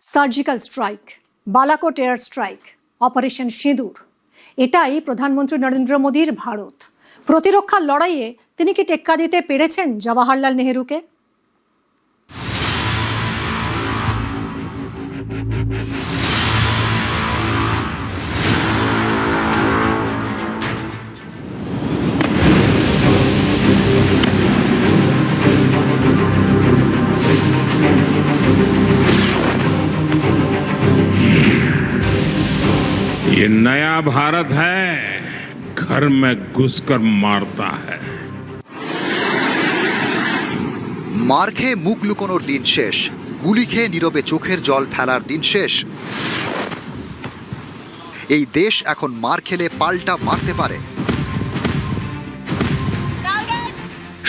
Surgical strike, Balakot air strike, operation সিঁদুর, এটাই প্রধানমন্ত্রী নরেন্দ্র মোদীর ভারত। প্রতিরক্ষার লড়াইয়ে তিনি কি টেক্কা দিতে পেরেছেন জওয়াহরলাল নেহরুকে? ये नया भारत है, घर में घुसकर मारता है। মার খেয়ে মুখ লুকোনোর দিন শেষ, গুলি খেয়ে নীরবে চোখের জল ফেলার দিন শেষ। এই দেশ এখন মার খেলে পাল্টা মারতে পারে।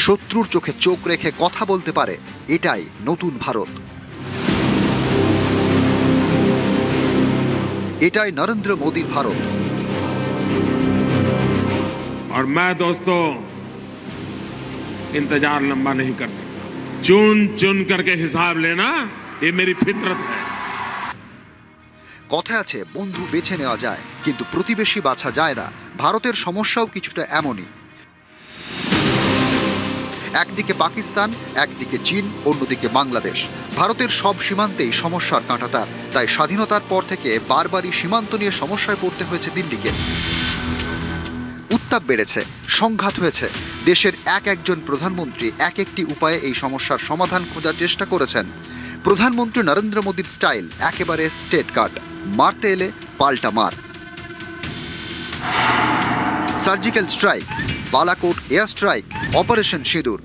শত্রুর চোখে চোখ রেখে কথা বলতে পারে। এটাই নতুন ভারত, এটাই নরেন্দ্র মোদীর ভারত। और मैं दोस्तों इंतजार लंबा नहीं कर सकता। चुन चुन करके हिसाब लेना ये मेरी फितरत है। কথা আছে বন্ধু বেছে নেওয়া যায়, কিন্তু প্রতিবেশী বাছা যায় না। ভারতের সমস্যাও কিছুটা এমনই। একদিকে পাকিস্তান, একদিকে চীন, অন্যদিকে বাংলাদেশ। ভারতের সব সীমান্তেই সমস্যার কাঁটাতার। তাই স্বাধীনতার পর থেকে বারবারই সীমান্ত নিয়ে সমস্যায় পড়তে হয়েছে দিল্লিকে। উত্তাপ বেড়েছে, সংঘাত হয়েছে। দেশের একজন প্রধানমন্ত্রী এক একটি উপায়ে এই সমস্যার সমাধান খোঁজার চেষ্টা করেছেন। প্রধানমন্ত্রী নরেন্দ্র মোদীর স্টাইল একেবারে স্টেট কাট, মারতে এলে পাল্টা মার। Surgical strike, Balakot air strike, operation সিঁদুর।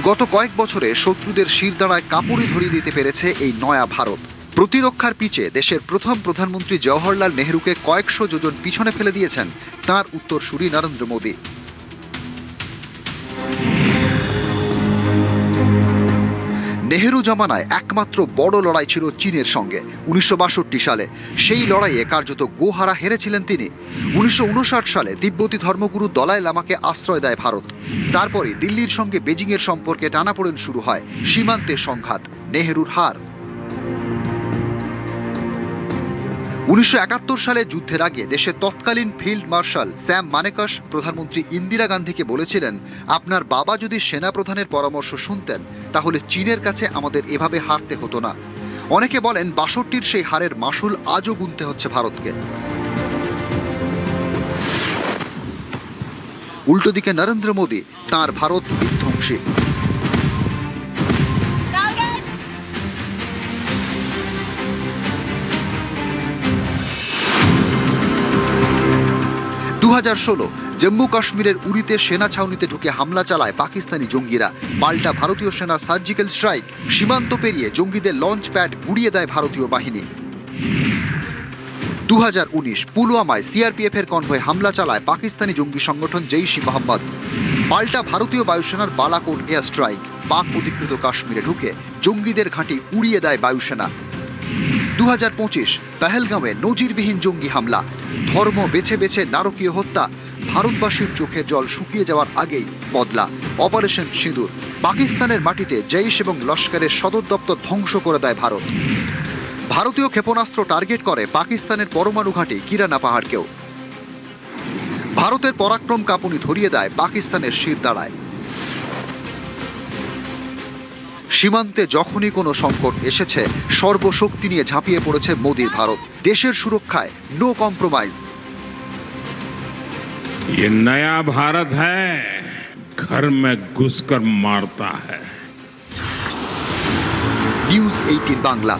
গত কয়েক বছরে শত্রুদের শিরদাঁড়ায় কাপড়ে ধরিয়ে দিতে পেরেছে এই নয়া ভারত। প্রতিরক্ষার পিচে দেশের প্রথম প্রধানমন্ত্রী জওহরলাল নেহরুকে কয়েকশো যোজন পিছনে ফেলে দিয়েছেন তাঁর উত্তরসূরি নরেন্দ্র মোদী। নেহেরু জামানায় একমাত্র বড় লড়াই ছিল চীনের সঙ্গে 1962 সালে। সেই লড়াইয়ে কার্যত গোহারা হেরেছিলেন তিনি। 1959 সালে তিব্বতী ধর্মগুরু দলাই লামাকে আশ্রয় দেয় ভারত। তারপরে দিল্লির সঙ্গে বেজিংয়ের সম্পর্কে টানাপোড়েন শুরু হয়, সীমান্তে সংঘাত, নেহেরুর হার। 1971 সালে যুদ্ধের আগে দেশের তৎকালীন ফিল্ড মার্শাল স্যাম মানেকাশ প্রধানমন্ত্রী ইন্দিরা গান্ধীকে বলেছিলেন, আপনার বাবা যদি সেনাপ্রধানের পরামর্শ শুনতেন তাহলে চীনের কাছে আমাদের এভাবে হারতে হতো না। অনেকে বলেন 62-র সেই হারের মাসুল আজও গুনতে হচ্ছে ভারতকে। উল্টো দিকে নরেন্দ্র মোদী, তাঁর ভারত বিধ্বংসী। জম্মু কাশ্মীরের উরিতে সেনা ছাউনিতে ঢুকে হামলা চালায় পাকিস্তানি জঙ্গিরা। পাল্টা ভারতীয় সেনা সার্জিক্যাল স্ট্রাইক, সীমান্ত পেরিয়ে জঙ্গিদের লঞ্চ প্যাড গুড়িয়ে দেয় ভারতীয় বাহিনী। 2019 পুলওয়ামায় সিআরপিএফ এর কনভয়ে হামলা চালায় পাকিস্তানি জঙ্গি সংগঠন জৈশ-ই মোহাম্মদ। পাল্টা ভারতীয় বায়ুসেনার বালাকোট এয়ার স্ট্রাইক, পাক অধিকৃত কাশ্মীরে ঢুকে জঙ্গিদের ঘাঁটি উড়িয়ে দেয় বায়ুসেনা। 2025 পেহেলগাঁওয়ে নজিরবিহীন জঙ্গি হামলা, ধর্ম বেছে বেছে নারকীয় হত্যা। ভারতবাসীর চোখের জল শুকিয়ে যাওয়ার আগেই বদলা, অপারেশন সিঁদুর। পাকিস্তানের মাটিতে জৈশ এবং লস্করের সদর দপ্তর ধ্বংস করে দেয় ভারত। ভারতীয় ক্ষেপণাস্ত্র টার্গেট করে পাকিস্তানের পরমাণু ঘাঁটি কিরানা পাহাড়কেও। ভারতের পরাক্রম কাঁপুনি ধরিয়ে দেয় পাকিস্তানের শিরদাঁড়ায়। সীমান্তে যখনই কোনো সংকট এসেছে সর্বশক্তি নিয়ে ঝাঁপিয়ে পড়েছে মোদীর ভারত। দেশের সুরক্ষায় নো কম্প্রোমাইজ। ये नया भारत है, घर में घुसकर मारता है। নিউজ 18 বাংলা।